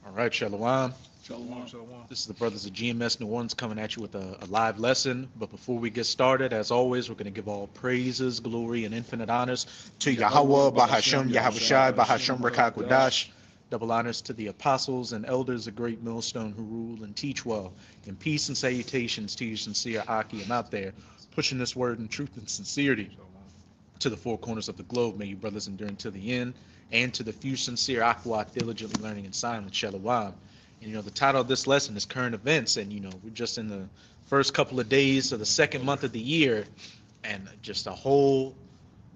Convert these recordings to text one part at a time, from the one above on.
All right, Shalom. Shalom, shalom. This is the brothers of GMS New Orleans coming at you with a live lesson. But before we get started, as always, we're going to give all praises, glory, and infinite honors to Yahweh, Bahashem, Yahushai, Bahashem, Rakakwadash. Double honors to the apostles and elders of Great Millstone who rule and teach well. And peace and salutations to you sincere Akim out there, pushing this word in truth and sincerity to the four corners of the globe. May you brothers endure until the end, and to the few sincere Aquat diligently learning in silence, Shalom. And the title of this lesson is Current Events, and we're just in the first couple of days of the second month of the year, and just a whole,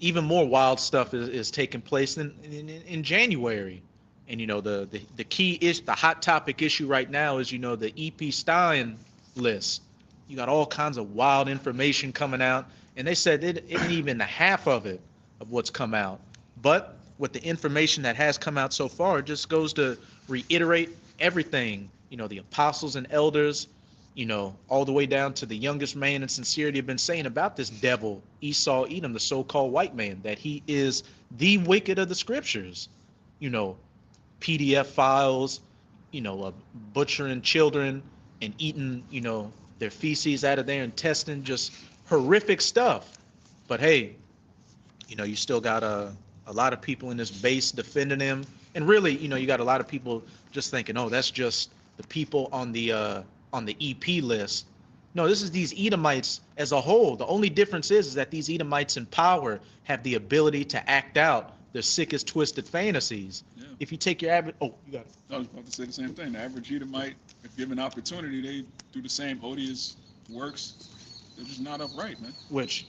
even more wild stuff is taking place in January. And the key is the hot topic issue right now is the EP Stein list. You got all kinds of wild information coming out, and they said it isn't even the half of it of what's come out. But with the information that has come out so far, it just goes to reiterate everything, the apostles and elders, all the way down to the youngest man in sincerity have been saying about this devil, Esau Edom, the so-called white man, that he is the wicked of the scriptures, PDF files, butchering children and eating, their feces out of their intestine, just horrific stuff. But hey, you still got a lot of people in this base defending him. And really, you got a lot of people just thinking, oh, that's just the people on the EP list. No, this is these Edomites as a whole. The only difference is that these Edomites in power have the ability to act out their sickest, twisted fantasies. Yeah. If you take your average, you got it. I was about to say the same thing. The average Edomite, if given opportunity, they do the same odious works. They're just not upright, man. Which,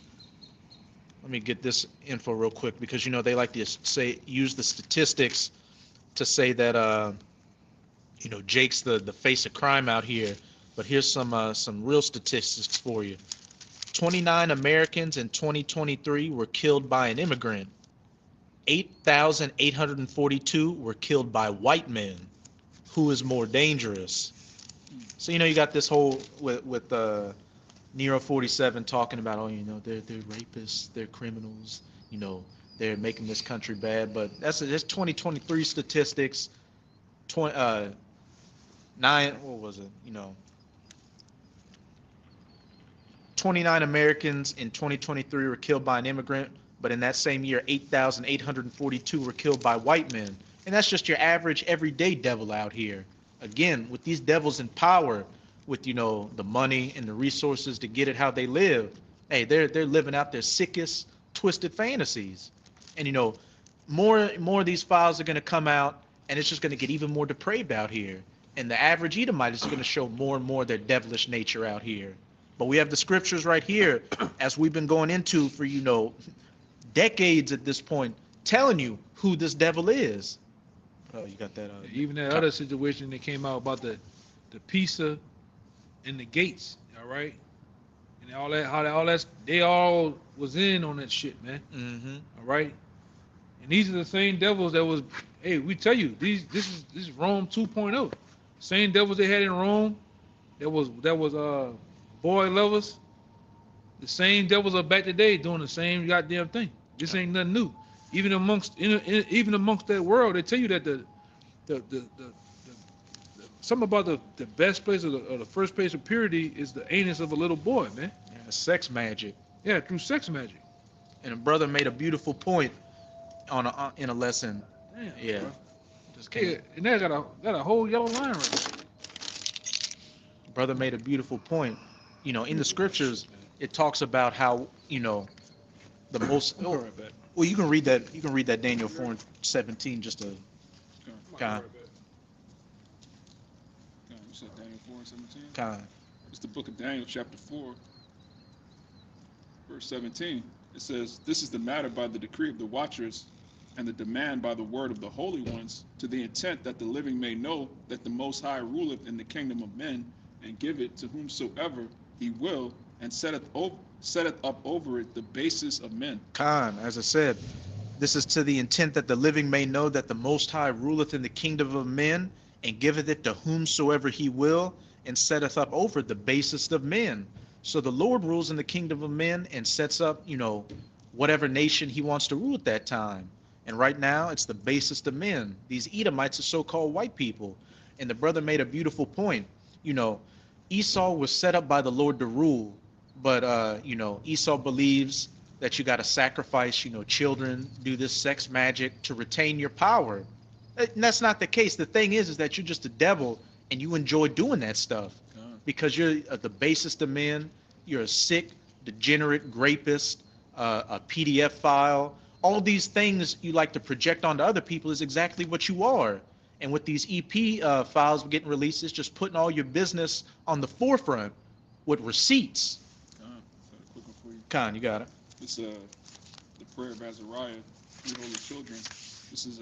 let me get this info real quick, because they like to use the statistics to say that Jake's the face of crime out here. But here's some real statistics for you. 29 Americans in 2023 were killed by an immigrant. 8,842 were killed by white men. Who is more dangerous? So you got this whole with Nero 47 talking about, they're rapists, they're criminals, they're making this country bad. But that's 2023 statistics. 9, what was it? 29 Americans in 2023 were killed by an immigrant, but in that same year, 8,842 were killed by white men. And that's just your average everyday devil out here. Again, with these devils in power, with the money and the resources to get it how they live, hey, they're living out their sickest, twisted fantasies. And more of these files are going to come out, and it's just going to get even more depraved out here. And the average Edomite is going to show more and more their devilish nature out here. But we have the scriptures right here, as we've been going into for decades at this point, telling you who this devil is. Oh, you got that. Even that other situation that came out about the pizza and the gates, all right, and all that, they all was in on that shit, man. Mm-hmm. All right, and these are the same devils that was. Hey, we tell you, this is Rome 2.0. Same devils they had in Rome. That was boy lovers. The same devils are back today doing the same goddamn thing. This ain't nothing new. Even amongst that world, they tell you that the something about the best place or the first place of purity is the anus of a little boy, man. Yeah, sex magic. Yeah, through sex magic. And a brother made a beautiful point in a lesson. Damn, yeah. Yeah, and that got a whole yellow line right there. Brother made a beautiful point. In the scriptures, it talks about how the most. Well, you can read that. You can read that Daniel 4:17 just to. You said Daniel 4:17. It's the book of Daniel, chapter 4, verse 17. It says, "This is the matter by the decree of the watchers, and the demand by the word of the holy ones, to the intent that the living may know that the Most High ruleth in the kingdom of men, and give it to whomsoever he will, and setteth up over it the basis of men." As I said, this is to the intent that the living may know that the Most High ruleth in the kingdom of men, and giveth it to whomsoever he will, and setteth up over the basest of men. So the Lord rules in the kingdom of men and sets up, whatever nation he wants to rule at that time. And right now, it's the basest of men. These Edomites are so-called white people. And the brother made a beautiful point. You know, Esau was set up by the Lord to rule, but Esau believes that you got to sacrifice, children, do this sex magic to retain your power. And that's not the case. The thing is that you're just a devil and you enjoy doing that stuff because you're the basest of men. You're a sick, degenerate rapist, a PDF file. All these things you like to project onto other people is exactly what you are. And with these EP files getting released, it's just putting all your business on the forefront with receipts. Quick one for you. Khan, you got it. This the prayer of Azariah, three holy children. This is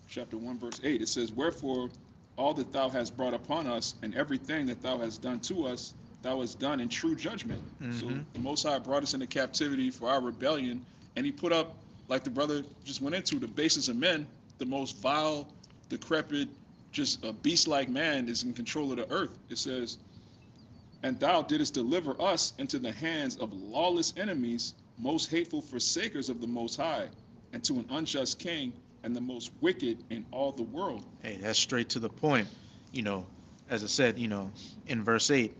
chapter 1, verse 8. It says, "Wherefore all that thou hast brought upon us, and everything that thou hast done to us, thou hast done in true judgment." So the Most High brought us into captivity for our rebellion, and he put up, like the brother just went into, the basis of men, the most vile, decrepit, just a beast-like man is in control of the earth. It says, "And thou didst deliver us into the hands of lawless enemies, most hateful forsakers of the Most High, and to an unjust king, and the most wicked in all the world." Hey, that's straight to the point. As I said, in verse 8,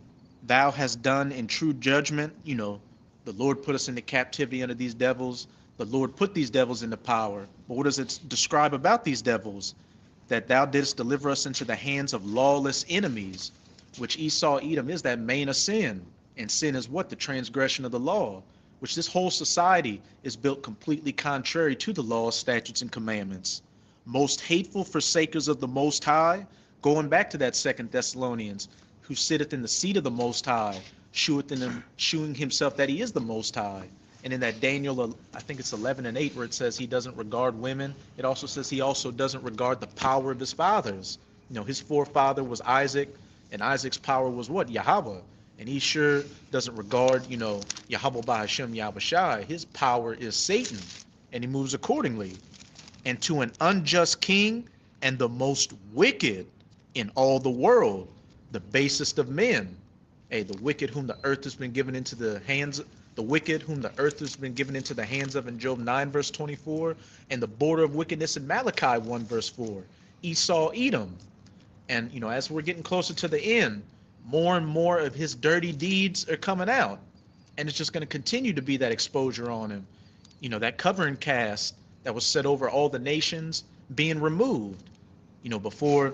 thou hast done in true judgment. The Lord put us into captivity under these devils. The Lord put these devils into power. But what does it describe about these devils? That thou didst deliver us into the hands of lawless enemies, which Esau, Edom is that main of sin. And sin is what? The transgression of the law, which this whole society is built completely contrary to the laws, statutes, and commandments. Most hateful forsakers of the Most High, going back to that 2 Thessalonians, who sitteth in the seat of the Most High, shewing himself that he is the Most High. And in that Daniel, I think it's 11 and 8, where it says he doesn't regard women, it also says he also doesn't regard the power of his fathers. His forefather was Isaac, and Isaac's power was what? Yahweh. And he sure doesn't regard, Yahweh Bahashem Yahushai. His power is Satan, and he moves accordingly. And to an unjust king and the most wicked in all the world, the basest of men. Hey, the wicked whom the earth has been given into the hands of, the wicked whom the earth has been given into the hands of in Job 9, verse 24, and the border of wickedness in Malachi 1, verse 4, Esau, Edom. And, as we're getting closer to the end, more and more of his dirty deeds are coming out. And it's just going to continue to be that exposure on him. That covering cast that was set over all the nations being removed. Before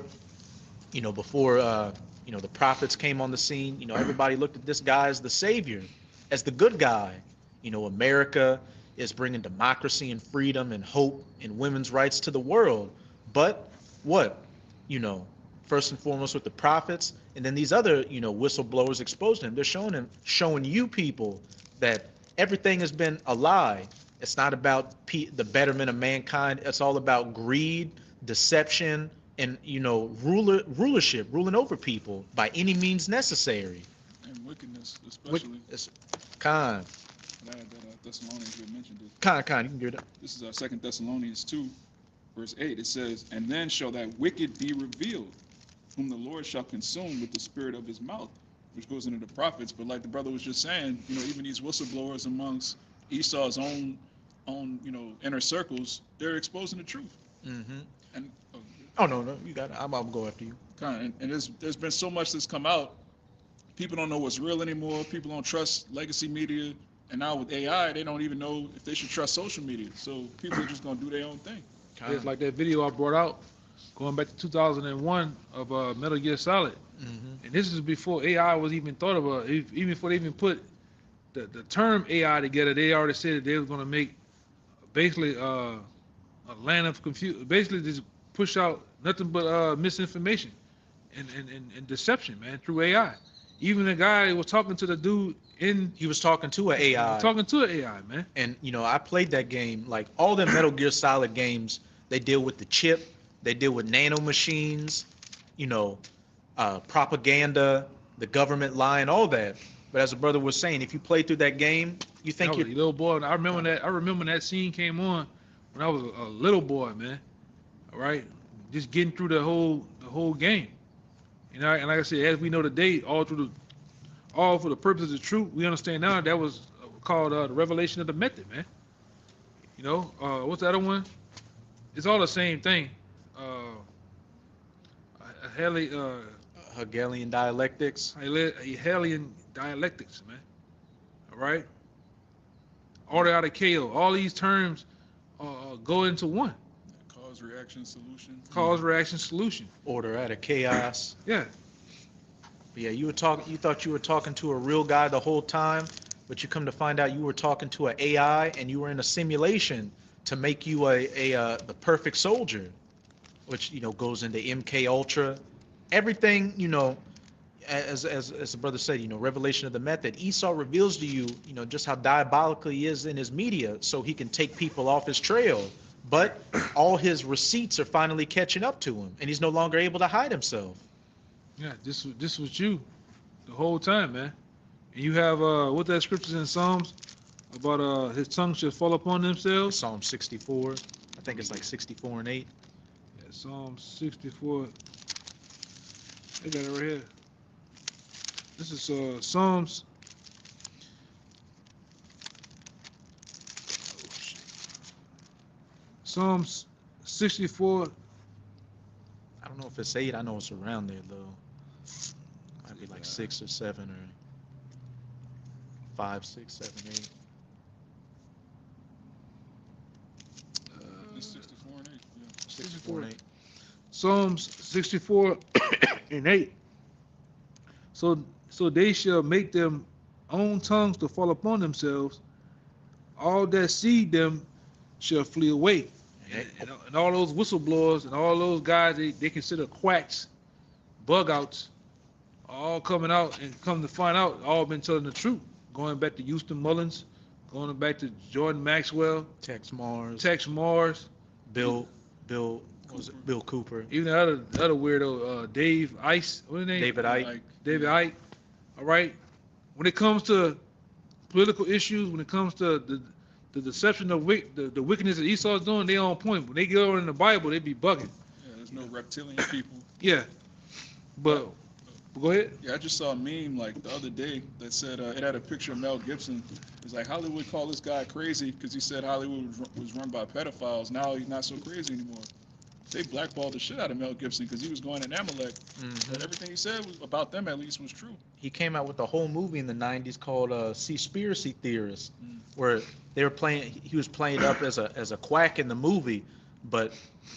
the prophets came on the scene, everybody looked at this guy as the savior, as the good guy. America is bringing democracy and freedom and hope and women's rights to the world. But what? First and foremost with the prophets, and then these other, whistleblowers exposing him. They're showing you people that everything has been a lie. It's not about the betterment of mankind. It's all about greed, deception, and rulership, ruling over people by any means necessary. And wickedness, especially. Khan. That Thessalonians you had mentioned it. Khan, you can get it. This is 2 Thessalonians 2, verse 8. It says, "And then shall that wicked be revealed, whom the Lord shall consume with the spirit of his mouth," which goes into the prophets. But like the brother was just saying, even these whistleblowers amongst Esau's own inner circles, they're exposing the truth. Mm-hmm. And oh no, you got it. I'm gonna go after you. And there's been so much that's come out. People don't know what's real anymore. People don't trust legacy media, and now with AI, they don't even know if they should trust social media. So people are just gonna do their own thing. It's like that video I brought out, going back to 2001 of Metal Gear Solid. Mm-hmm. And this is before AI was even thought of. Even before they even put the term AI together, they already said that they were going to make basically a land of confusion. Basically, just push out nothing but misinformation and deception, man, through AI. Even the guy was talking to the dude he was talking to an AI. Talking to an AI, man. And I played that game. Like all the Metal Gear Solid games, they deal with the chip, they deal with nanomachines, propaganda, the government lying, all that. But as a brother was saying, if you play through that game, you think you're a little boy. I remember that scene came on when I was a little boy, man. All right, just getting through the whole game. And like I said, as we know today, all for the purposes of truth, we understand now that was called the revelation of the method, man. What's the other one? It's all the same thing. Hegelian dialectics. Hegelian dialectics, man. All right. Order out of chaos. All these terms go into one. Cause, reaction, solution. Cause, reaction, solution. Order out of chaos. Yeah. But yeah, you thought you were talking to a real guy the whole time, but you come to find out you were talking to an AI and you were in a simulation to make you the perfect soldier, which goes into MK Ultra. Everything, as the brother said, revelation of the method. Esau reveals to you, just how diabolical he is in his media, so he can take people off his trail. But all his receipts are finally catching up to him, and he's no longer able to hide himself. Yeah, this was you the whole time, man. And you have what that scriptures in Psalms about his tongue should fall upon themselves. Psalm 64. I think it's like 64 and 8. Yeah, Psalm 64. I got it right here. This is Psalms. Psalms 64. I don't know if it's 8. I know it's around there though. Might be like 6 or 7 or 5, 6, 7, 8. It's 64 and 8. Yeah. 64 and 8. Psalms 64 and 8. So they shall make them own tongues to fall upon themselves. All that see them shall flee away. And all those whistleblowers and all those guys they consider quacks, bug outs, all coming out and come to find out, all been telling the truth. Going back to Houston Mullins, going back to Jordan Maxwell, Tex Mars, Bill Cooper, even the other weirdo, Dave Ice, what's his name? David Icke. David Icke. All right. When it comes to political issues, when it comes to the deception of the wickedness that Esau is doing, they on point. When they go in the Bible, they be bugging. Yeah, there's no reptilian people. Yeah. But go ahead. Yeah, I just saw a meme like the other day that said it had a picture of Mel Gibson. It's like Hollywood called this guy crazy because he said Hollywood was run by pedophiles. Now he's not so crazy anymore. They blackballed the shit out of Mel Gibson because he was going in Amalek. Mm-hmm. And everything he said was about them, at least, was true. He came out with a whole movie in the 90s called Seaspiracy Theorist, where they were playing. He was playing up as a quack in the movie, but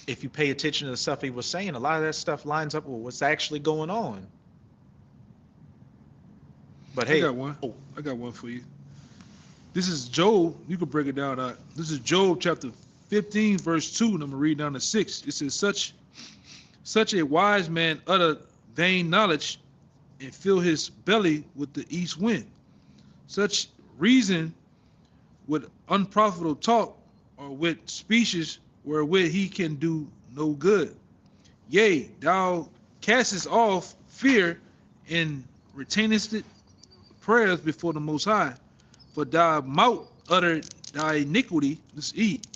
if you pay attention to the stuff he was saying, a lot of that stuff lines up with what's actually going on. But hey, I got one for you. This is Job. You can break it down. This is Job chapter 15, verse 2, and I'm going to read down to 6. It says, such a wise man utter vain knowledge and fill his belly with the east wind. Such reason with unprofitable talk or with speeches wherewith he can do no good. Yea, thou castest off fear and retainest prayers before the Most High. For thy mouth uttered thy iniquity. Let's eat.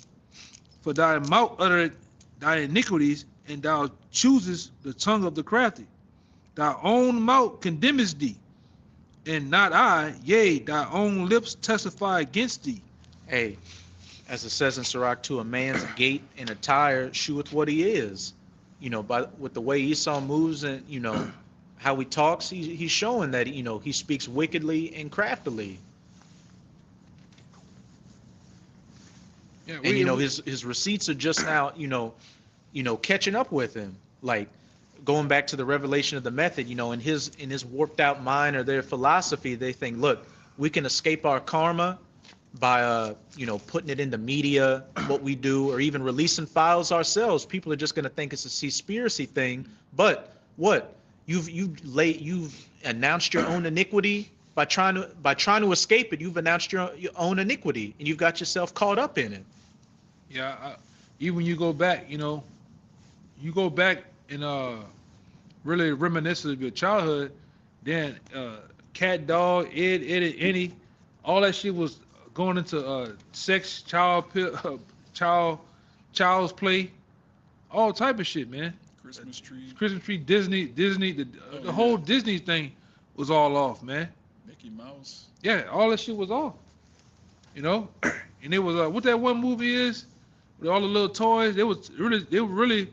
For thy mouth uttered thy iniquities, and thou choosest the tongue of the crafty. Thy own mouth condemnest thee, and not I. Yea, thy own lips testify against thee. Hey, as it says in Sirach 2, a man's gait and attire sheweth what he is. With the way Esau moves and how he talks, he's showing that he speaks wickedly and craftily. Yeah, And his receipts are just now catching up with him. Like going back to the revelation of the method, in his warped out mind or their philosophy, they think, look, we can escape our karma by putting it in the media, what we do, or even releasing files ourselves. People are just going to think it's a seaspiracy thing. But what? You've announced your own iniquity by trying to escape it. You've announced your own iniquity, and you've got yourself caught up in it. Yeah, even you go back, and really reminisce of your childhood. Then Cat Dog, Ed, and Any, all that shit was going into sex, child's play, all type of shit, man. Christmas tree, Disney, the whole Disney thing was all off, man. Mickey Mouse. Yeah, all that shit was off. And it was what that one movie is with all the little toys. They were really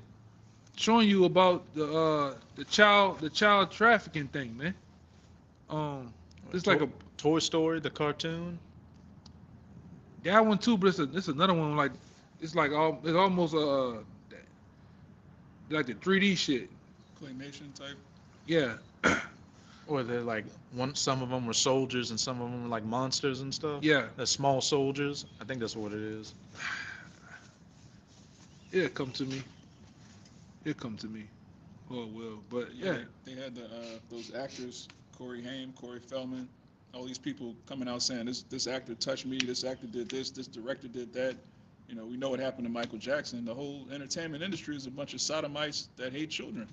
showing you about the child trafficking thing, man. It's like a Toy Story, the cartoon. that one too, but it's another one like it's almost like the 3D shit. Claymation type. Yeah, Or they're like some of them were soldiers and some of them were like monsters and stuff. yeah. The small soldiers. I think that's what it is. It'll come to me. It'll come to me. Oh it will, but yeah. They had those actors, Corey Haim, Corey Feldman, all these people coming out saying this actor touched me, this actor did this director did that. You know, we know what happened to Michael Jackson. The whole entertainment industry is a bunch of sodomites that hate children.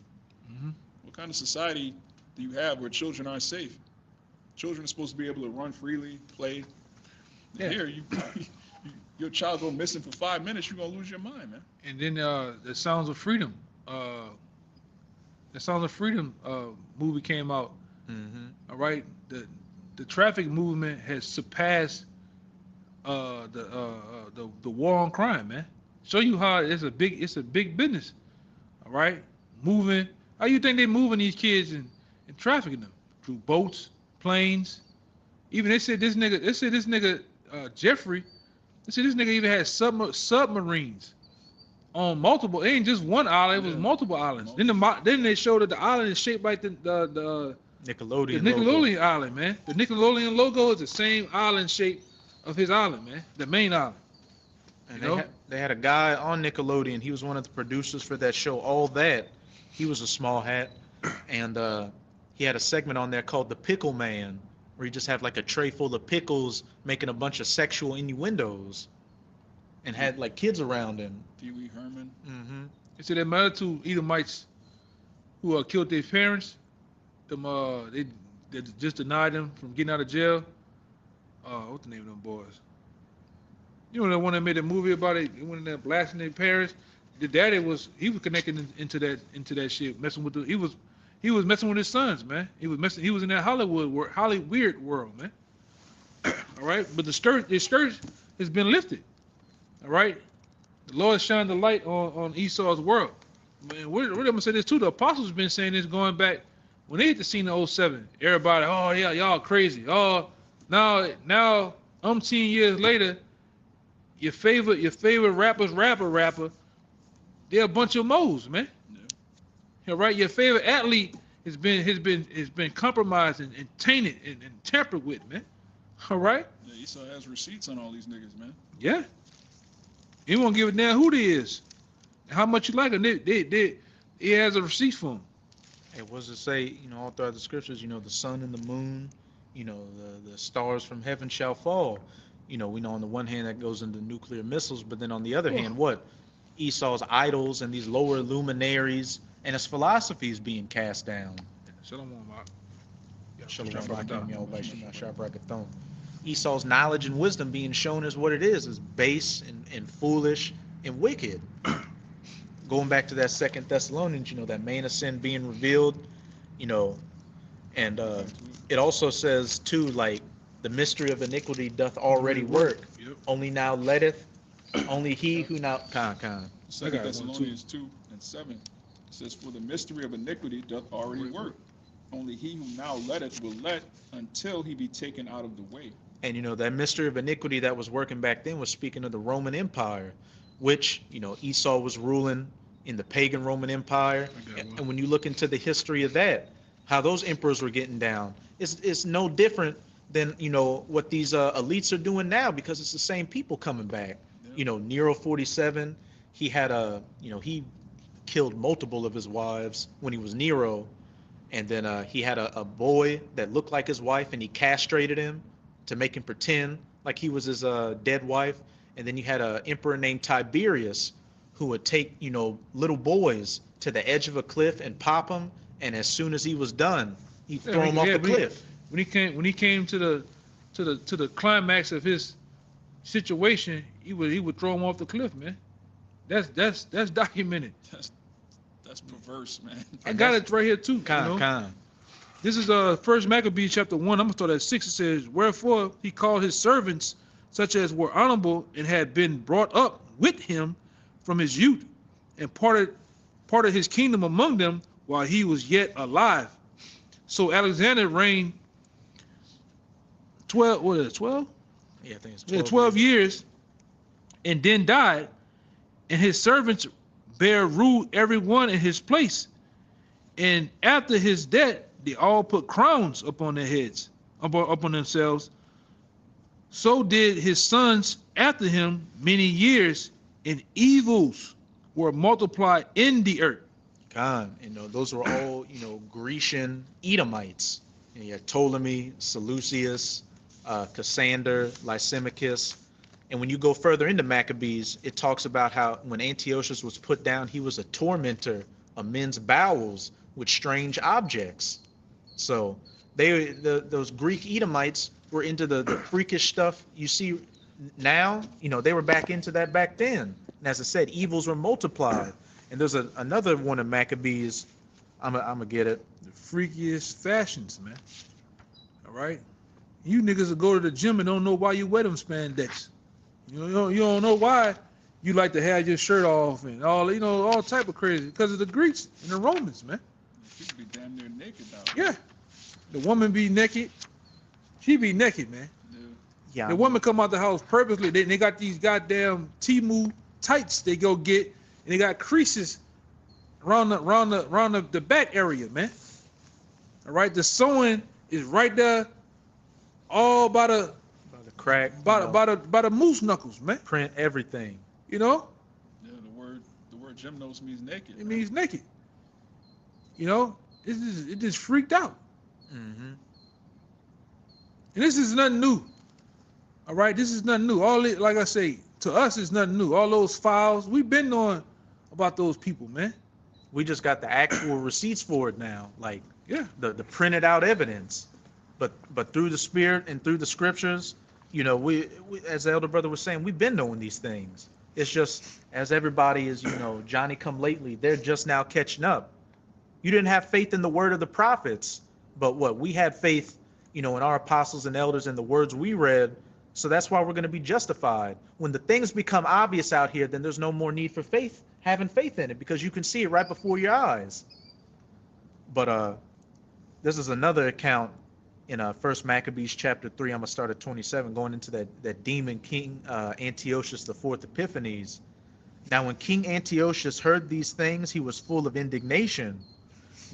hmm What kind of society do you have where children aren't safe? Children are supposed to be able to run freely, play. Yeah. Here, your child go missing for 5 minutes, you're gonna lose your mind, man. And then the Sounds of Freedom. The Sounds of Freedom movie came out. Mm-hmm. All right, the traffic movement has surpassed the war on crime, man. Show you how it's a big business. All right, moving. How you think they moving these kids and trafficking them through boats, planes? Even they said this nigga Jeffrey. They said this nigga even had submarines on multiple. It ain't just one island. It was multiple islands. Then they showed that the island is shaped like the Nickelodeon. Nickelodeon Logo. island, man. The Nickelodeon logo is the same island shape of his island, man. The main island. And You know? they had a guy on Nickelodeon. He was one of the producers for that show. All That. He was a small hat, and he had a segment on there called The Pickle Man, where he just had like a tray full of pickles, making a bunch of sexual innuendos, and had like kids around him. Pee Wee Herman. Mm-hmm. They said them other two Edomites who killed their parents, they just denied them from getting out of jail. What's the name of them boys? You know the one that made a movie about it, he went in there blasting their parents. The daddy was connected into that shit, messing with he was messing with his sons, man. He was in that Hollywood weird world, man. All right, but the scourge has been lifted. All right, the Lord shined the light on Esau's world. Man, we're gonna say this too. The apostles have been saying this going back when they hit the scene in 07. Everybody, oh yeah, y'all crazy. Oh, now umpteen years later, your favorite rapper, they're a bunch of moles, man. Yeah. All right, your favorite athlete has been compromised and tainted and tampered with, man. All right. Yeah, Esau has receipts on all these niggas, man. Yeah. He won't give a damn who they is, and how much you like them. He has a receipt for them. It was to say, all throughout the scriptures, the sun and the moon, the stars from heaven shall fall. We know on the one hand that goes into nuclear missiles, but then on the other hand, what? Esau's idols and these lower luminaries and his philosophies being cast down. Esau's knowledge and wisdom being shown as what it is base and foolish and wicked. Going back to that 2 Thessalonians, that main of sin being revealed, and it also says too, like, the mystery of iniquity doth already work. Yep. Only now letteth, only he who now, 2 Thessalonians 2:7 says, for the mystery of iniquity doth already work. Only he who now letteth will let until he be taken out of the way. And that mystery of iniquity that was working back then was speaking of the Roman Empire, which Esau was ruling in the pagan Roman Empire. And when you look into the history of that, how those emperors were getting down, it's no different than what these elites are doing now, because it's the same people coming back. Yeah. Nero 47, he had he killed multiple of his wives when he was Nero, and then he had a boy that looked like his wife, and he castrated him to make him pretend like he was his dead wife. And then you had an emperor named Tiberius who would take little boys to the edge of a cliff and pop them, and as soon as he was done, he'd throw them off the cliff. When he came to the climax of his situation, he would throw him off the cliff, man. That's documented. That's perverse, man. I got it right here too. Kind. This is First Maccabees chapter 1. I'm gonna start at 6. It says, wherefore he called his servants, such as were honorable and had been brought up with him from his youth, and parted part of his kingdom among them while he was yet alive. So Alexander reigned 12, what is it, 12? Yeah, I think it's 12, 12. 12 years, and then died, and his servants bare ruled every one in his place. And after his death, they all put crowns upon their heads, upon themselves. So did his sons after him many years, and evils were multiplied in the earth. God, those were all, Grecian Edomites. And you had Ptolemy, Seleucus, Cassander, Lysimachus. And when you go further into Maccabees, it talks about how when Antiochus was put down, he was a tormentor of men's bowels with strange objects. So those Greek Edomites were into the freakish stuff you see now. They were back into that back then. And as I said, evils were multiplied. And there's another one of Maccabees. I'm gonna get it. The freakiest fashions, man. All right, you niggas will go to the gym and don't know why you wear them spandex. You don't know why you like to have your shirt off and all type of crazy because of the Greeks and the Romans, man. People be damn near naked out. Yeah, the woman be naked. She be naked, man. Yeah. The women come out the house purposely. They got these goddamn Temu tights they go get, and they got creases around the back area, man. All right, the sewing is right there, all by the crack, by the moose knuckles, man. print everything. You know, Yeah, the word gymnos means naked. it means naked. It just freaked out. Mm-hmm. And this is nothing new. All right, this is nothing new. All it, like I say, to us, it's nothing new. All those files, we've been knowing about those people, man. We just got the actual receipts for it now, like Yeah. the printed out evidence. But through the Spirit and through the Scriptures, we as the elder brother was saying, we've been knowing these things. It's just as everybody is, Johnny come lately, they're just now catching up. You didn't have faith in the word of the prophets, but we had faith, in our apostles and elders and the words we read. So that's why we're going to be justified. When the things become obvious out here, then there's no more need for faith, having faith in it, because you can see it right before your eyes. But this is another account in 1 Maccabees chapter 3. I'm going to start at 27, going into that demon king Antiochus IV Epiphanes. Now when King Antiochus heard these things, he was full of indignation.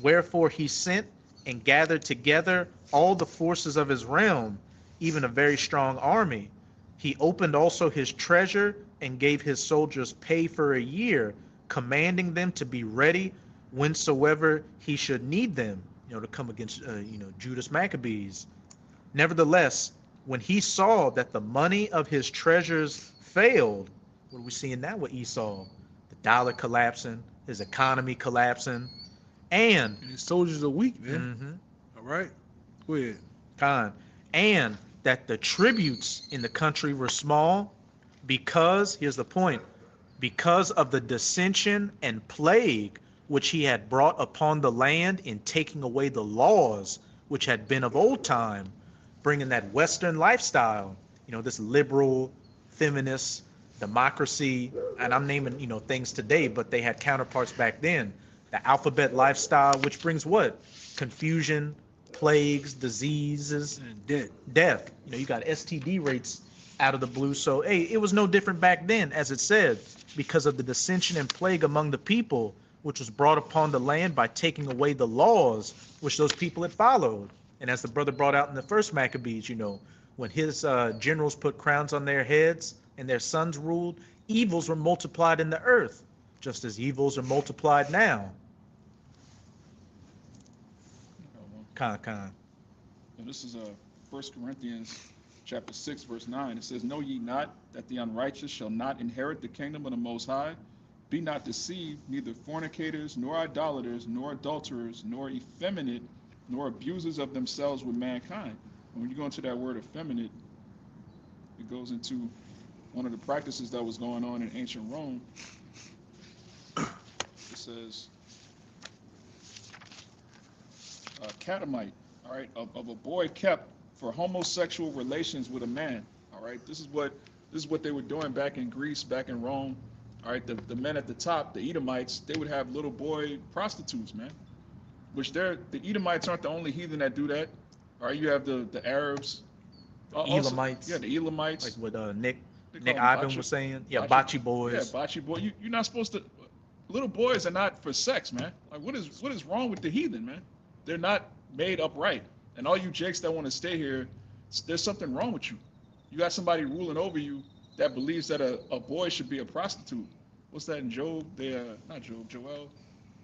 Wherefore he sent and gathered together all the forces of his realm, even a very strong army. He opened also his treasure and gave his soldiers pay for a year, commanding them to be ready whensoever he should need them, to come against, Judas Maccabees. Nevertheless, when he saw that the money of his treasures failed, what are we seeing now with Esau? The dollar collapsing, his economy collapsing, and his soldiers are weak, man. mm-hmm, All right, go ahead. And that the tributes in the country were small because, here's the point, because of the dissension and plague which he had brought upon the land in taking away the laws which had been of old time, bringing that Western lifestyle, this liberal, feminist, democracy, and I'm naming, things today, but they had counterparts back then. The alphabet lifestyle, which brings what? Confusion, plagues, diseases, And death. You got STD rates out of the blue. So, hey, it was no different back then, as it said, because of the dissension and plague among the people, which was brought upon the land by taking away the laws which those people had followed. And as the brother brought out in the first Maccabees, when his generals put crowns on their heads and their sons ruled, evils were multiplied in the earth, just as evils are multiplied now. Con. And this is 1 Corinthians chapter 6, verse 9. It says, Know ye not that the unrighteous shall not inherit the kingdom of the Most High? Be not deceived, neither fornicators, nor idolaters, nor adulterers, nor effeminate, nor abusers of themselves with mankind. And when you go into that word effeminate, it goes into one of the practices that was going on in ancient Rome. It says, catamite, all right, of a boy kept for homosexual relations with a man. All right, this is what they were doing back in Greece, back in Rome. All right, the men at the top, the Edomites, they would have little boy prostitutes, man. Which the Edomites aren't the only heathen that do that. All right, you have the Arabs, also, Elamites, yeah, the Elamites. like what Nick They Nick call them Ivan bocce- was saying. Yeah, bocce- bocce Yeah, boys. bocce boy. You're not supposed to. Little boys are not for sex, man. Like what is wrong with the heathen, man? They're not made upright. And all you jakes that want to stay here, there's something wrong with you. You got somebody ruling over you that believes that a boy should be a prostitute. What's that in Job? Not Job, Joel.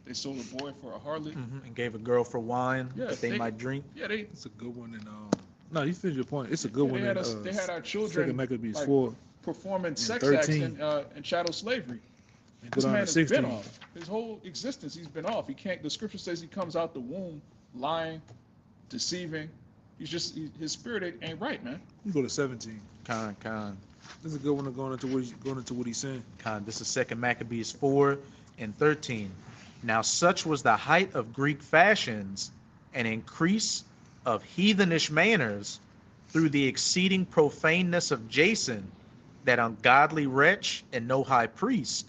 They sold a boy for a harlot. And gave a girl for wine Yeah, that they might drink. Yeah, they It's a good one. And no, you finished your point. It's a good one. they had our Second children Maccabees like, 4 performing sex 13. acts and chattel slavery. and This go down man to has 16. been off. His whole existence, he's been off. He can't. The scripture says he comes out the womb lying, deceiving. His spirit ain't right, man. You go to 17. Con. This is a good one to going into what he's saying. This is Second Maccabees 4 and 13. Now such was the height of Greek fashions and increase of heathenish manners through the exceeding profaneness of Jason, that ungodly wretch and no high priest,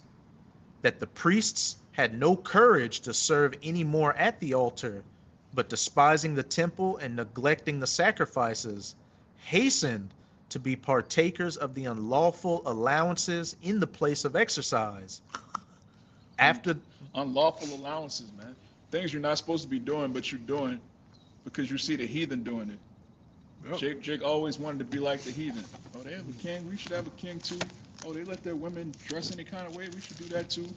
that the priests had no courage to serve any more at the altar, but despising the temple and neglecting the sacrifices, hastened to be partakers of the unlawful allowances in the place of exercise. After Unlawful allowances, man. Things you're not supposed to be doing, but you're doing because you see the heathen doing it. Yep. Jake always wanted to be like the heathen. Oh, they have a king. We should have a king too. Oh, they let their women dress any kind of way. We should do that too.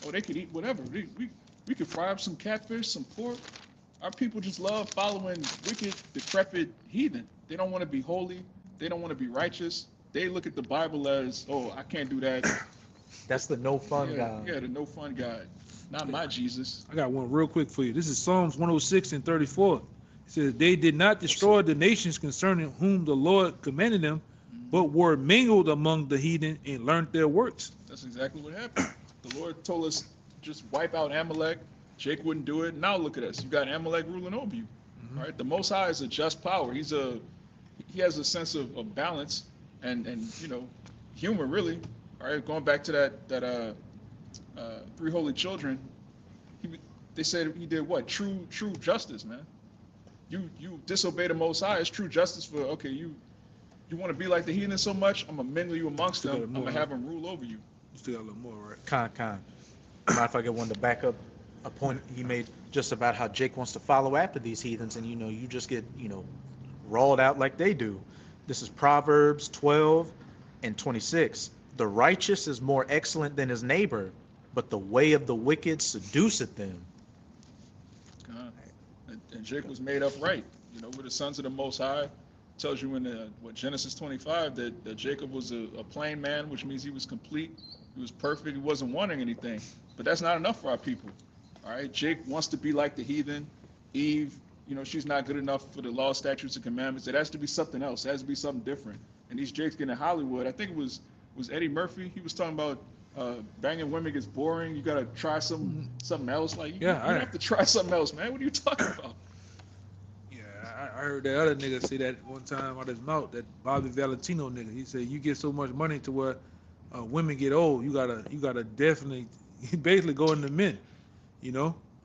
Oh, they could eat whatever. We could fry up some catfish, some pork. Our people just love following wicked, decrepit heathen. They don't want to be holy. They don't want to be righteous. They look at the Bible as, oh, I can't do that. that's the no fun guy. Yeah, the no fun guy. Not my Jesus. I got one real quick for you. This is Psalms 106 and 34. It says, they did not destroy the nations concerning whom the Lord commanded them, but were mingled among the heathen and learned their works. That's exactly what happened. The Lord told us just wipe out Amalek. Jake wouldn't do it. Now look at us. You got Amalek ruling over you. All right. The Most High is a just power. He has a sense of balance and humor, really. All right. Going back to that three holy children, they said he did what? True justice, man. You disobey the Most High. It's true justice for, okay, you want to be like the heathen so much, I'm going to mingle you amongst them. I'm going to have them rule over you. You still got a little more, right? Con. Mind if I get one to back up a point he made just about how Jake wants to follow after these heathens, and you just get rolled out like they do. This is Proverbs 12 and 26. The righteous is more excellent than his neighbor, but the way of the wicked seduceth them. And Jake was made upright. We're the sons of the Most High. It tells you in Genesis 25 that Jacob was a plain man, which means he was complete. He was perfect. He wasn't wanting anything. But that's not enough for our people. All right. Jake wants to be like the heathen. Eve, she's not good enough for the law, statutes, and commandments. It has to be something else. It has to be something different. And these Jakes get in Hollywood. I think it was Eddie Murphy. He was talking about banging women gets boring. You got to try something else. Like, you have to try something else, man. What are you talking about? Yeah, I heard that other nigga say that one time out his mouth, that Bobby Valentino nigga. He said, you get so much money to where women get old, you gotta definitely basically go into men,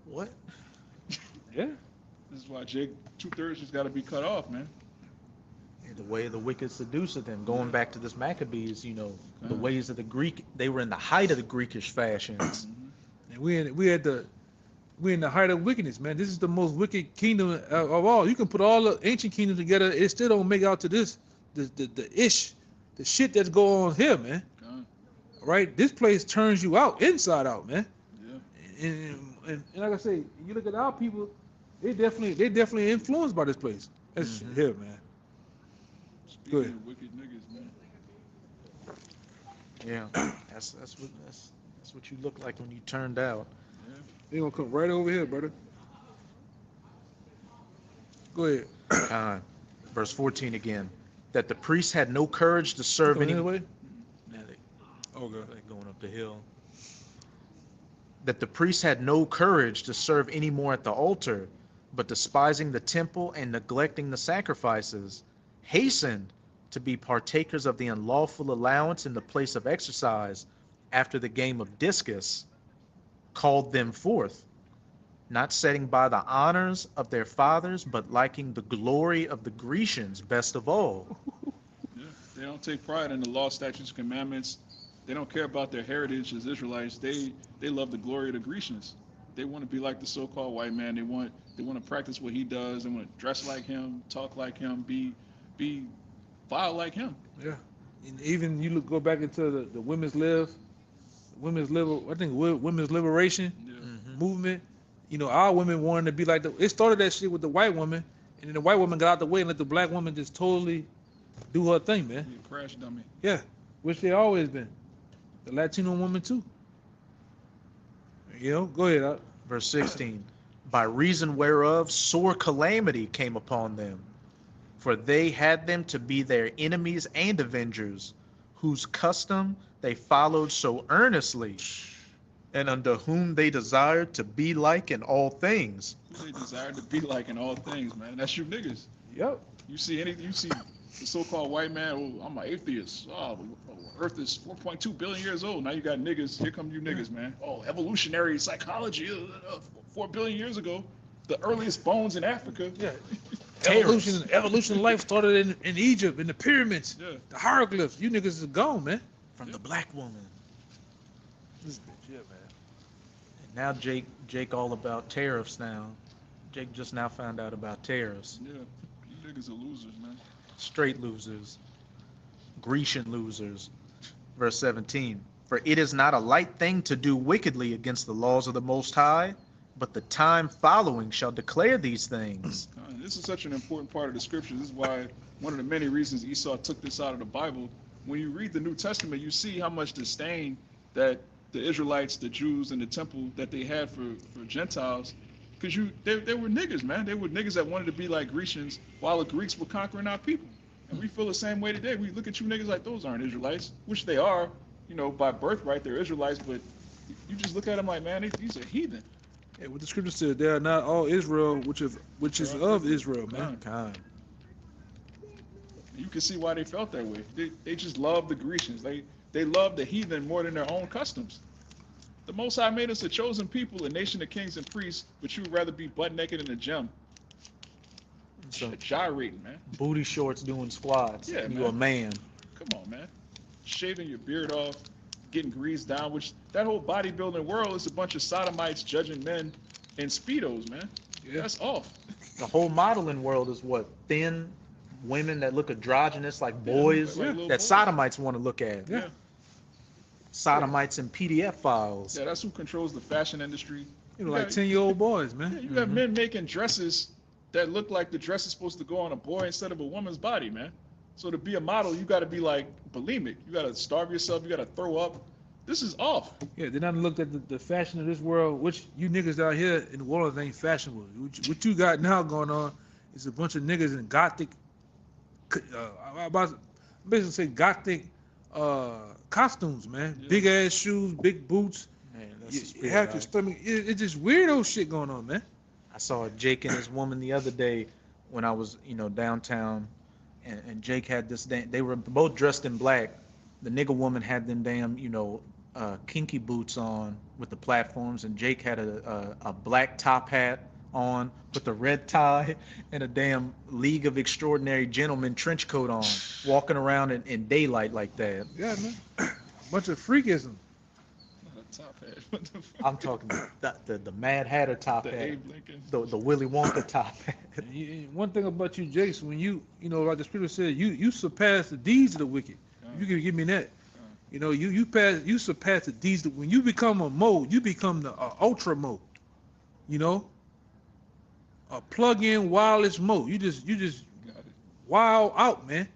What? Yeah. This is why Jake 2/3 just got to be cut off, man. The way of the wicked seduceth them. Going back to this Maccabees, the ways of the Greek, they were in the height of the Greekish fashions. And we in the height of wickedness, man. This is the most wicked kingdom of all. You can put all the ancient kingdoms together, it still don't make out to this, the shit that's going on here, man. Right? This place turns you out, inside out, man. Yeah. And like I say, you look at our people, they definitely influenced by this place. That's here, man. Speaking of wicked niggas, man. Yeah, that's what you look like when you turned out. Yeah. They gonna come right over here, brother. Go ahead. Verse 14 again. That the priests had no courage to serve any. Way? Okay. Going up the hill. That the priests had no courage to serve any more at the altar, but despising the temple and neglecting the sacrifices, hastened to be partakers of the unlawful allowance in the place of exercise, after the game of discus, called them forth, not setting by the honors of their fathers, but liking the glory of the Grecians best of all. Yeah. They don't take pride in the law, statutes, commandments. They don't care about their heritage as Israelites. They love the glory of the Grecians. They want to be like the so-called white man. They want to practice what he does. They want to dress like him, talk like him, be vile like him. Yeah. And even you go back into the women's liberation Yeah. movement. You know, our women wanted to be like it started that shit with the white woman, and then the white woman got out the way and let the black woman just totally do her thing, man. Yeah, crash dummy. Yeah, which they always been. The Latino woman too. You know, go ahead. Verse 16, by reason whereof sore calamity came upon them, for they had them to be their enemies and avengers, whose custom they followed so earnestly, and unto whom they desired to be like in all things. Who they desire to be like in all things, man. That's you niggas. Yep. You see the so-called white man, oh, I'm an atheist. Oh, Earth is 4.2 billion years old. Now you got niggas. Here come you niggas, man. Oh, evolutionary psychology. 4 billion years ago, the earliest bones in Africa. Yeah. Evolution of life started in Egypt, in the pyramids, Yeah. the hieroglyphs. You niggas is gone, man. From the black woman. This bitch, yeah, man. And now Jake all about tariffs now. Jake just now found out about tariffs. Yeah, you niggas are losers, man. Straight losers. Grecian losers. Verse 17, for it is not a light thing to do wickedly against the laws of the Most High, but the time following shall declare these things. This is such an important part of the scripture. This is why one of the many reasons Esau took this out of the Bible. When you read the New Testament, you see how much disdain that the Israelites, the Jews, and the temple that they had for Gentiles, because they were niggas, man. They were niggas that wanted to be like Grecians while the Greeks were conquering our people. And we feel the same way today. We look at you niggas like those aren't Israelites, which they are, you know, by birthright they're Israelites, but you just look at them like, man, these are heathen. Yeah, what the scripture said, they are not all Israel, which is of Israel, man. God. You can see why they felt that way. They just love the Grecians. They love the heathen more than their own customs. The Most High made us a chosen people, a nation of kings and priests, but you would rather be butt naked in a gym. So Gyrating, man. booty shorts doing squats. Yeah, you man. a man. Come on, man. Shaving your beard off, getting greased down, which that whole bodybuilding world is a bunch of sodomites judging men in Speedos, man. Yeah. That's off. The whole modeling world is what? Thin women that look androgynous like boys like little that boys. sodomites want to look at. Yeah. Sodomites and PDF files. Yeah, that's who controls the fashion industry. You know, like 10-year-old boys, Yeah, man. you got men making dresses that look like the dress is supposed to go on a boy instead of a woman's body, man. So to be a model, you got to be like bulimic. You got to starve yourself. You got to throw up. This is off. Yeah, they done looked at the fashion of this world, which you niggas out here in the world ain't fashionable. What you got now going on is a bunch of niggas in gothic, I'm about to basically say gothic costumes, man. Yeah. Big ass shoes, big boots. Man, that's the You spirit, have your right? stomach. It's just weirdo shit going on, man. I saw Jake and his woman the other day when I was, downtown, and Jake had this. They were both dressed in black. The nigga woman had them damn, kinky boots on with the platforms, and Jake had a black top hat on with a red tie and a damn League of Extraordinary Gentlemen trench coat on, walking around in daylight like that. Yeah, man. Bunch of freakism. Not a top hat. What the fuck? I'm talking the Mad Hatter top The hat, Abe Lincoln. the Willy Wonka top hat. One thing about you, Jason, when you like the scripture said, you surpass the deeds of the wicked. You can give me that. You surpass the deeds. When you become a mode, you become the ultra mode. A plug-in wireless mode. You just Got it. wild out, man.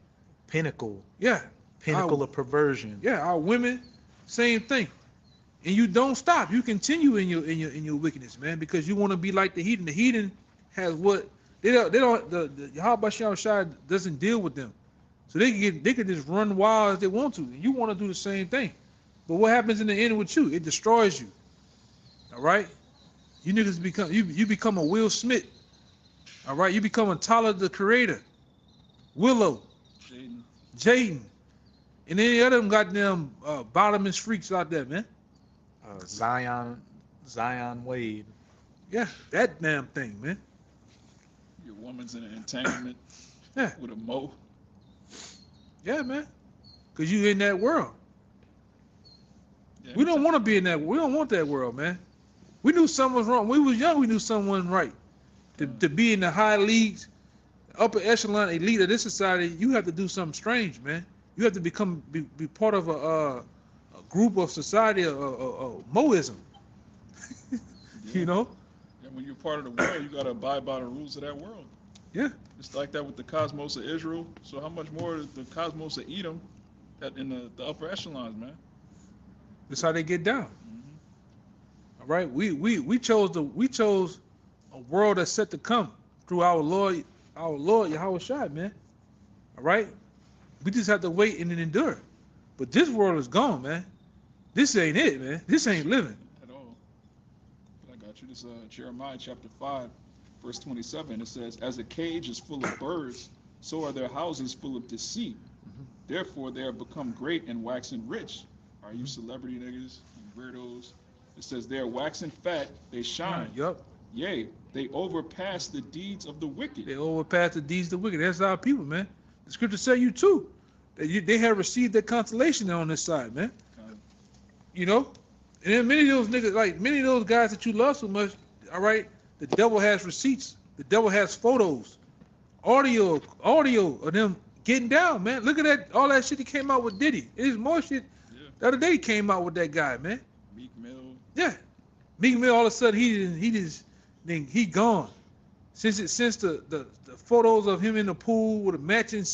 Pinnacle Yeah, of perversion. yeah. Our women, same thing. And you don't stop. You continue in your wickedness, man, because you want to be like the heathen. The heathen has what they don't. The Yahweh Shai doesn't deal with them, so they can just run wild as they want to. And you want to do the same thing, but what happens in the end with you? It destroys you. All right, you niggas become a Will Smith. All right, you become a Tyler the Creator, Willow, Jaden. Jaden, And any other them goddamn bottomless freaks out there, man. Zion Wade. Yeah, that damn thing, man. Your woman's in an entanglement Yeah, with a mo. yeah, man. Cause you in that world. Yeah, We don't want to be in that. We don't want that world, man. We knew something was wrong. When we was young, we knew something wasn't right. To be in the high leagues, upper echelon elite of this society, you have to do something strange, man. You have to be part of a group of society, a Moism. You know? And when you're part of the world, you got to abide by the rules of that world. Yeah. It's like that with the cosmos of Israel. So how much more the cosmos of Edom in the upper echelons, man? That's how they get down. Mm-hmm. All right. We chose a world that's set to come through our Lord Yahweh Shai, man. All right. We just have to wait and then endure. But this world is gone, man. This ain't it, man. This ain't living. At all. But I got you. This Jeremiah chapter 5, verse 27. It says, "As a cage is full of birds, so are their houses full of deceit. Therefore they are become great and waxen rich." Are you celebrity niggas and weirdos? It says, "They are waxing fat, they shine. Yup. Yea, they overpass the deeds of the wicked." They overpass the deeds of the wicked. That's our people, man. The scripture say you too. They have received their consolation on this side, man. You know? And then many of those niggas, like many of those guys that you love so much, all right, the devil has receipts. The devil has photos, audio of them getting down, man. Look at that, all that shit that came out with Diddy. There's more shit. Yeah. The other day he came out with that guy, man. Meek Mill. Yeah. Meek Mill, all of a sudden he gone. Since the photos of him in the pool with a matching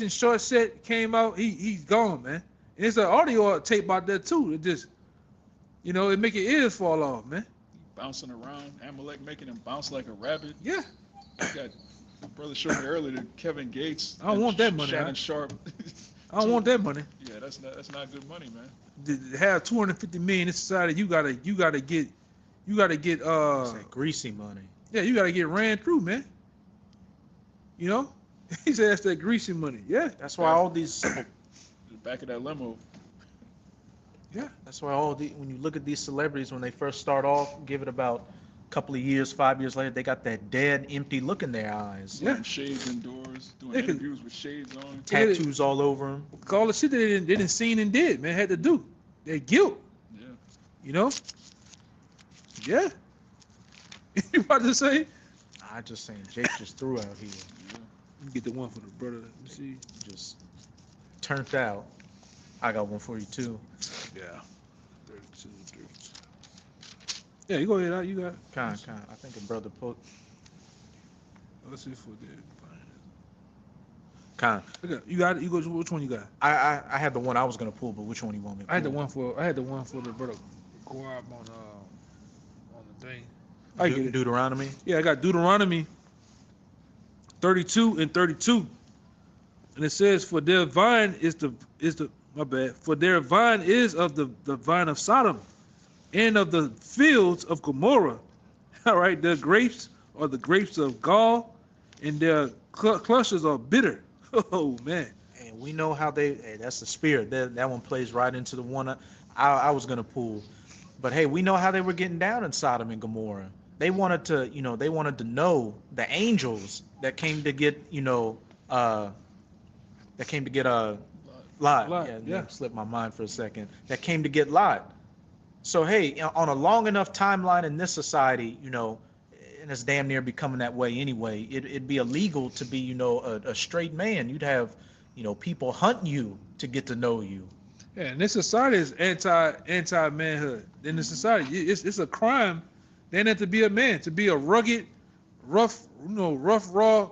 short set came out, he's gone, man. And there's an audio tape out there too. It just, it make your ears fall off, man. Bouncing around. Amalek making him bounce like a rabbit. Yeah. You got the brother showed me earlier that Kevin Gates. I don't want that money, Shannon man. Sharp. I don't want that money. Yeah, that's not good money, man. To have 250 million in society, you gotta get It's like greasy money. yeah, you gotta get ran through, man. You know? He said that's that greasy money. Yeah. That's why all these. The back of that limo. Yeah. That's why when you look at these celebrities, when they first start off, give it about a couple of years, 5 years later, they got that dead, empty look in their eyes. Yeah. Wearing shades indoors, doing Yeah, 'cause- interviews with shades on. Tattoos all over them. All the shit they didn't seen and did, man, had to do. Their guilt, Yeah. you know? Yeah. You about to say? I just saying, Jake just threw out here. Yeah. Let me get the one for the brother. Let me see. Just turned out. I got one for you too. Yeah. 32. Yeah, you go ahead. You got. Kind. I think a brother put. Let's see for the. Kind. You got it. You go. Which one you got? I had the one I was gonna pull, but which one you want me to pull? I had the one for the brother Guab on the thing. I get it. Deuteronomy. Yeah, I got Deuteronomy 32 and 32. And it says, "For their vine is the my bad. For their vine is of the vine of Sodom, and of the fields of Gomorrah. All right, their grapes are the grapes of gall, and their clusters are bitter." Oh man. And we know how that's the spirit. That one plays right into the one I was gonna pull. But hey, we know how they were getting down in Sodom and Gomorrah. They wanted to know the angels that came to get, Lot. Lot, yeah. Slipped my mind for a second. That came to get Lot. So hey, on a long enough timeline in this society, and it's damn near becoming that way anyway, it'd be illegal to be, a straight man. You'd have, people hunting you to get to know you. Yeah, and this society is anti manhood. In the society, it's a crime then to be a man, to be a rugged, rough, raw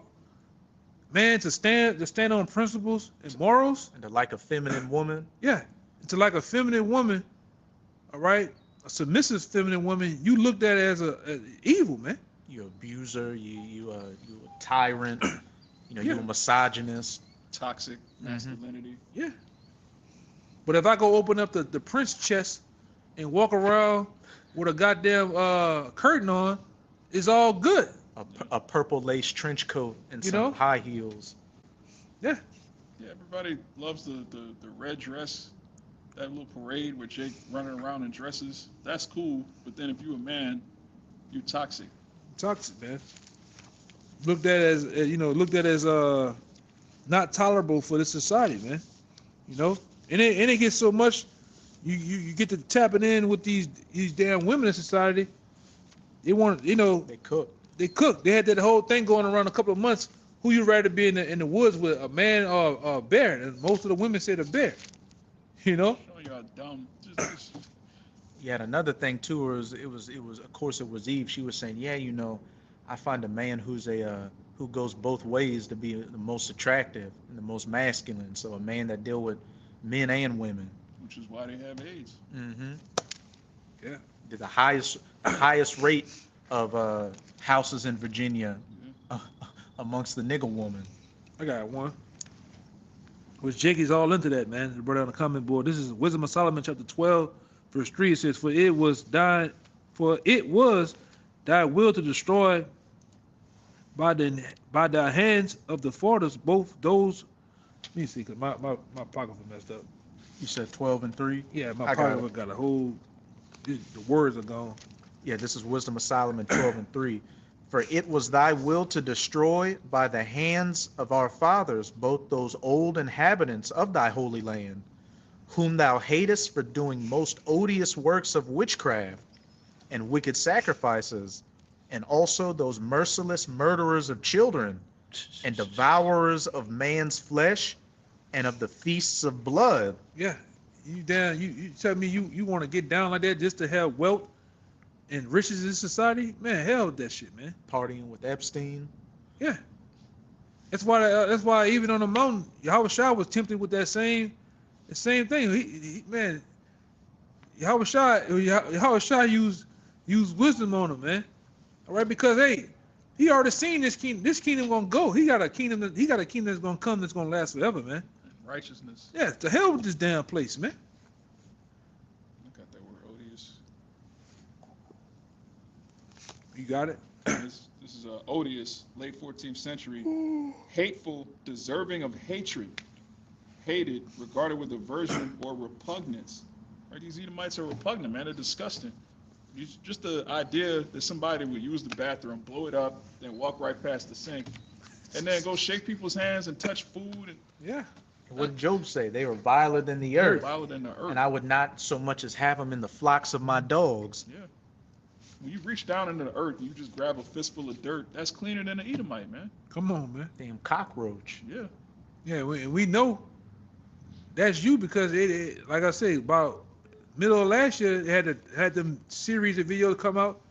man, to stand on principles and morals. And to like a feminine woman. Yeah, to like a feminine woman, all right, a submissive feminine woman, you looked at as evil, man. You abuser, you a tyrant, Yeah. you a misogynist. Toxic masculinity. Yeah. But if I go open up the prince chest and walk around with a goddamn curtain on, it's all good. A purple lace trench coat and You some know? high heels. Yeah. Yeah, everybody loves the red dress, that little parade where Jake running around in dresses. That's cool, but then if you a man, you toxic. Toxic, man. Looked at as looked at as not tolerable for the society, man. You know, and it gets so much. You get to tapping in with these damn women in society. They want They cook. they cook. They had that whole thing going around a couple of months. Who you rather be in the woods with, a man or a bear? And most of the women said a bear. You know. Showing you how dumb. Yeah, and another thing too was of course it was Eve. She was saying, yeah, I find a man who goes both ways to be the most attractive and the most masculine. So a man that deal with men and women. Which is why they have AIDS. Mm-hmm. Yeah. The highest rate of houses in Virginia amongst the nigger woman. I got one. Which Jakey's all into that, man. The brother on the comment board. This is Wisdom of Solomon, chapter 12, verse 3. It says, For it was thy will to destroy by the hands of the fathers both those. Let me see, because my pocket was messed up. You said 12 and 3? Yeah, my I got pocket got a whole. The words are gone. Yeah, this is Wisdom of Solomon 12 and 3. For it was thy will to destroy by the hands of our fathers both those old inhabitants of thy holy land, whom thou hatest for doing most odious works of witchcraft and wicked sacrifices, and also those merciless murderers of children and devourers of man's flesh and of the feasts of blood. Yeah, you tell me you want to get down like that just to have wealth and riches in society? Man, hell with that shit, man. Partying with Epstein. Yeah. That's why even on the mountain, Yahweh Shah was tempted with the same thing. Yahweh Shah used wisdom on him, man. All right, because hey, he already seen this kingdom. This kingdom gonna go. He got a kingdom that's gonna come that's gonna last forever, man. Righteousness. Yeah, to hell with this damn place, man. Look at that word odious. You got it? This is odious, late 14th century. Hateful, deserving of hatred. Hated, regarded with aversion or repugnance. Right? These Edomites are repugnant, man. They're disgusting. Just the idea that somebody would use the bathroom, blow it up, then walk right past the sink, and then go shake people's hands and touch food. And Yeah. What did Job say? They were viler than the earth. viler than the earth. And I would not so much as have them in the flocks of my dogs. Yeah. When you reach down into the earth and you just grab a fistful of dirt, that's cleaner than an Edomite, man. Come on, man. Damn cockroach. Yeah. Yeah, we know that's you because it like I say, about middle of last year, it had them series of videos come out.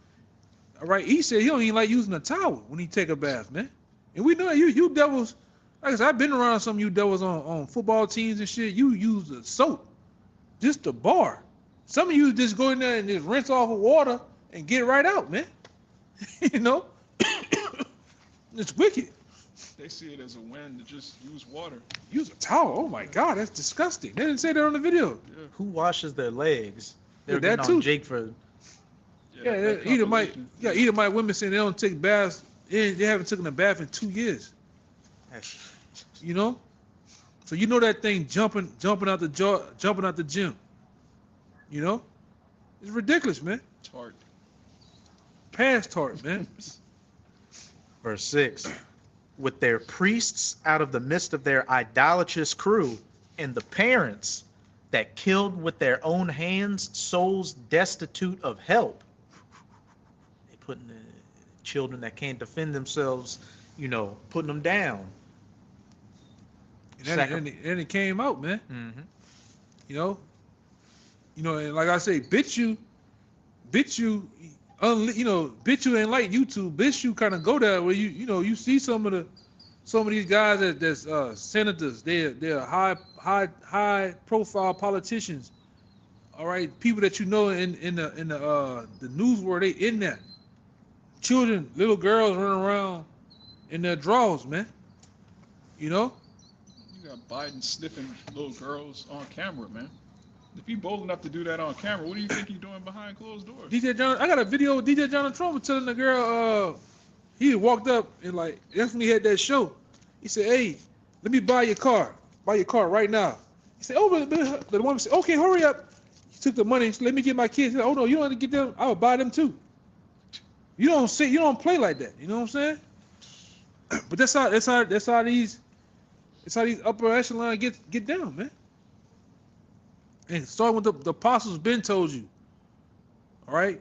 All right, he said he don't even like using a towel when he take a bath, man. And we know you devils. Like I said, I've been around some of you devils on football teams and shit. You use the soap, just the bar. Some of you just go in there and just rinse off with water and get right out, man. You know, it's wicked. They see it as a win to just use water. Use a towel. Oh my God, that's disgusting. They didn't say that on the video. Yeah. Who washes their legs? They're Yeah, that getting on too. Jake for Yeah, that Edomite. compilation. Yeah, Edomite women saying they don't take baths. They haven't taken a bath in 2 years. You know, so you know that thing jumping out the gym. You know, it's ridiculous, man. Tart. Past tart, man. Verse 6. With their priests out of the midst of their idolatrous crew, and the parents that killed with their own hands souls destitute of help. They putting the children that can't defend themselves, putting them down. And it came out, man. Mm-hmm. You know, and like I say, BitChute ain't like YouTube. BitChute kind of go there where you see some of these guys that's senators. They're high profile politicians. All right, people that in the news world, they in there. Children, little girls running around in their drawers, man. You know. You got Biden sniffing little girls on camera, man. If he bold enough to do that on camera, what do you think he's doing behind closed doors? DJ John, I got a video with DJ Jonathan Trump telling the girl, he walked up and that's when he had that show. He said, "Hey, let me buy your car." buy your car right now. He said, oh, but the woman said, okay, hurry up. He took the money. He said, let me get my kids. He said, oh no, you don't have to get them. I would buy them too. You don't play like that. You know what I'm saying? But that's how these upper echelon get down, man. And starting with the apostles, been told you. All right,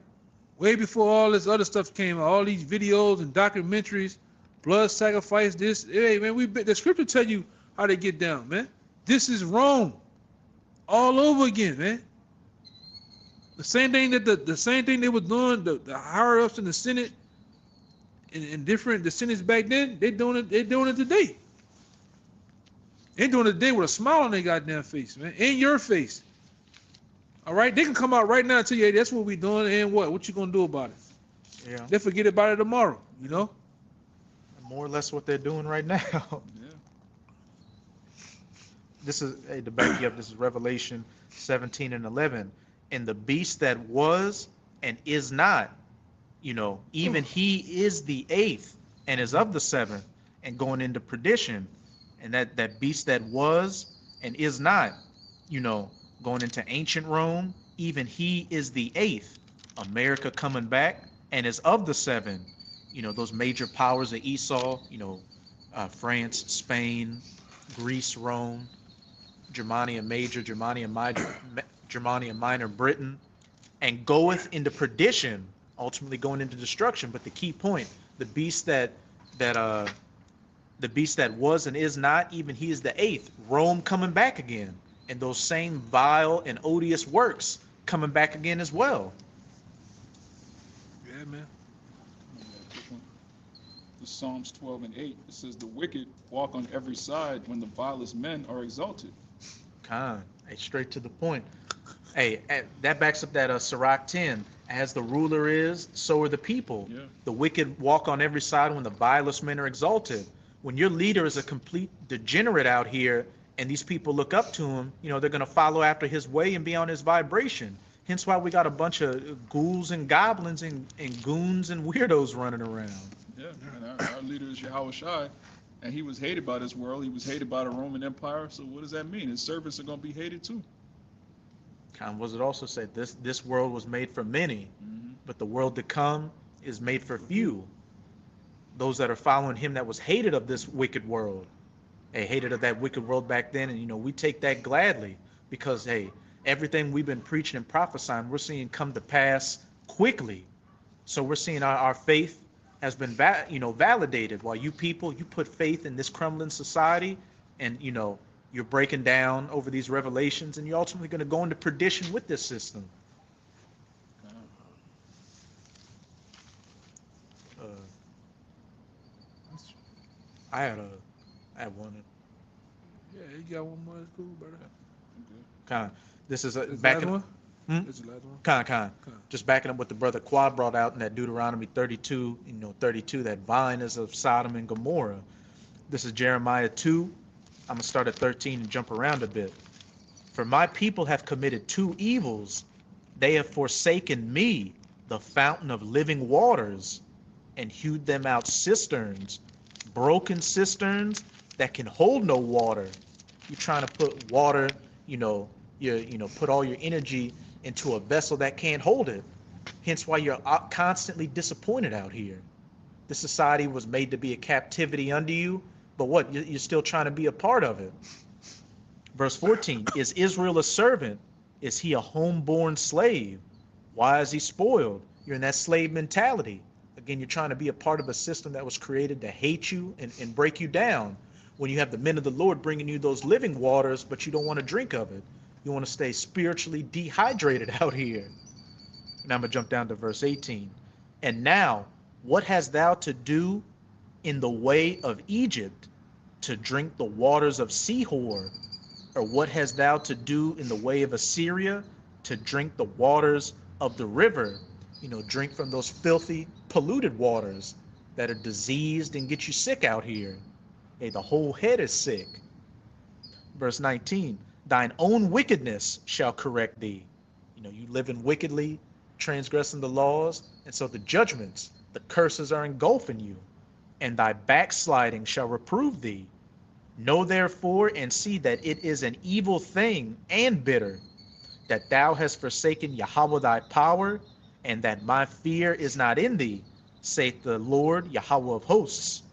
way before all this other stuff came out, all these videos and documentaries, blood sacrifice. This, hey man, the scripture tell you how they get down, man. This is Rome, all over again, man. The same thing the same thing they were doing, the higher ups in the Senate, and different the Senates back then, they're doing it today. They're doing it today with a smile on their goddamn face, man, in your face. All right, they can come out right now and tell you, hey, that's what we're doing, and what you gonna do about it? Yeah. They forget about it tomorrow, you know. More or less what they're doing right now. Yeah. This is, hey, to back you up, this is Revelation 17 and 11. And the beast that was and is not, even he is the eighth and is of the seventh and going into perdition. And that beast that was and is not, going into ancient Rome, even he is the eighth. America coming back and is of the seven. Those major powers of Esau, France, Spain, Greece, Rome, Germania Major, Germania Minor, Britain, and goeth into perdition, ultimately going into destruction. But the key point, the beast that was and is not, even he is the eighth. Rome coming back again, and those same vile and odious works coming back again as well. Yeah, man. The Psalms 12 and 8, it says, the wicked walk on every side when the vilest men are exalted. Hey, straight to the point. Hey, that backs up that Sirach 10. As the ruler is, so are the people. Yeah. The wicked walk on every side when the vilest men are exalted. When your leader is a complete degenerate out here, and these people look up to him, they're going to follow after his way and be on his vibration. Hence why we got a bunch of ghouls and goblins and goons and weirdos running around. Yeah, and our leader is Yahweh Shai, and he was hated by this world. He was hated by the Roman Empire. So what does that mean? His servants are going to be hated too. Was it also said this world was made for many, but the world to come is made for few. Those that are following him that was hated of this wicked world. Hey, hated of that wicked world back then, and we take that gladly because hey, everything we've been preaching and prophesying, we're seeing come to pass quickly. So we're seeing our faith has been validated. While you people, you put faith in this crumbling society, and you're breaking down over these revelations, and you're ultimately going to go into perdition with this system. I had one. Yeah, you got one more. That's cool, brother. Con. This is This backing last one. This is the last one. Con. Just backing up what the brother Quad brought out in that Deuteronomy 32. 32. That vine is of Sodom and Gomorrah. This is Jeremiah 2. I'm gonna start at 13 and jump around a bit. For my people have committed two evils. They have forsaken me, the fountain of living waters, and hewed them out cisterns, broken cisterns that can hold no water. You're trying to put water, put all your energy into a vessel that can't hold it. Hence why you're constantly disappointed out here. This society was made to be a captivity unto you, but what? You're still trying to be a part of it. Verse 14, is Israel a servant? Is he a homeborn slave? Why is he spoiled? You're in that slave mentality. Again, you're trying to be a part of a system that was created to hate you and break you down. When you have the men of the Lord bringing you those living waters, but you don't want to drink of it. You want to stay spiritually dehydrated out here. And I'm going to jump down to verse 18. And now, what hast thou to do in the way of Egypt to drink the waters of Sihor? Or what hast thou to do in the way of Assyria to drink the waters of the river? Drink from those filthy, polluted waters that are diseased and get you sick out here. Hey, the whole head is sick. Verse 19, thine own wickedness shall correct thee. You living wickedly, transgressing the laws, and so the judgments, the curses are engulfing you, and thy backsliding shall reprove thee. Know therefore and see that it is an evil thing and bitter, that thou hast forsaken Yahweh thy power, and that my fear is not in thee, saith the Lord Yahweh of hosts.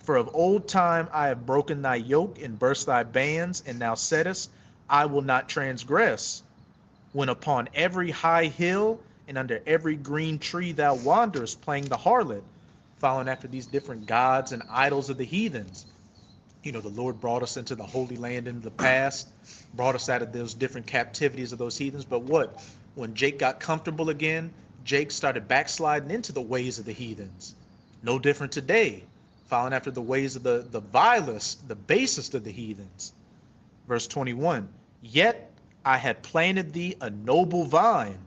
For of old time I have broken thy yoke and burst thy bands, and thou saidst, I will not transgress. When upon every high hill and under every green tree thou wanderest, playing the harlot, following after these different gods and idols of the heathens. You know, the Lord brought us into the Holy Land in the past, brought us out of those different captivities of those heathens. But what? When Jake got comfortable again, Jake started backsliding into the ways of the heathens. No different today, following after the ways of the vilest, the basest of the heathens. Verse 21, yet I had planted thee a noble vine,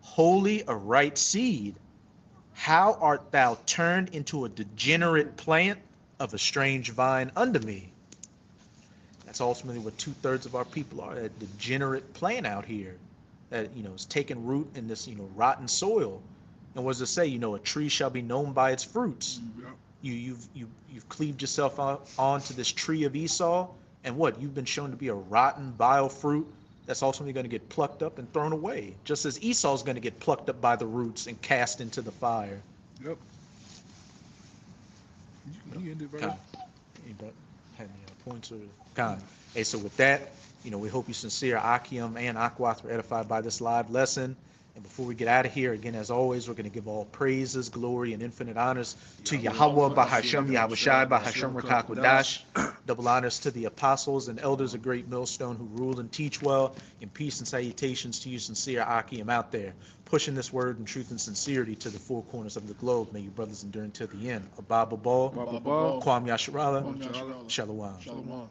holy a right seed. How art thou turned into a degenerate plant of a strange vine unto me? That's ultimately what 2/3 of our people are, a degenerate plant out here that, you know, is taking root in this, you know, rotten soil. And what does it say? You know, a tree shall be known by its fruits. You've cleaved yourself onto this tree of Esau, and what? You've been shown to be a rotten, vile fruit that's ultimately going to get plucked up and thrown away, just as Esau's going to get plucked up by the roots and cast into the fire. Yep. You ended, Con, brother. anybody have any points or con? Hey, so with that, you know, we hope you sincere Akim and Akwath were edified by this live lesson. And before we get out of here, again, as always, we're going to give all praises, glory, and infinite honors to Yahweh, Bahashem, Yahushai, Bahashem, Rakakwadash. Double honors to the apostles and elders of Great Millstone who rule and teach well. And peace and salutations to you, sincere Akim out there, pushing this word in truth and sincerity to the four corners of the globe. May you brothers endure until the end. Abba Babal, Baba Ball. Kwam Yasharala, Kwam Yasharala. Shalom. Shalom.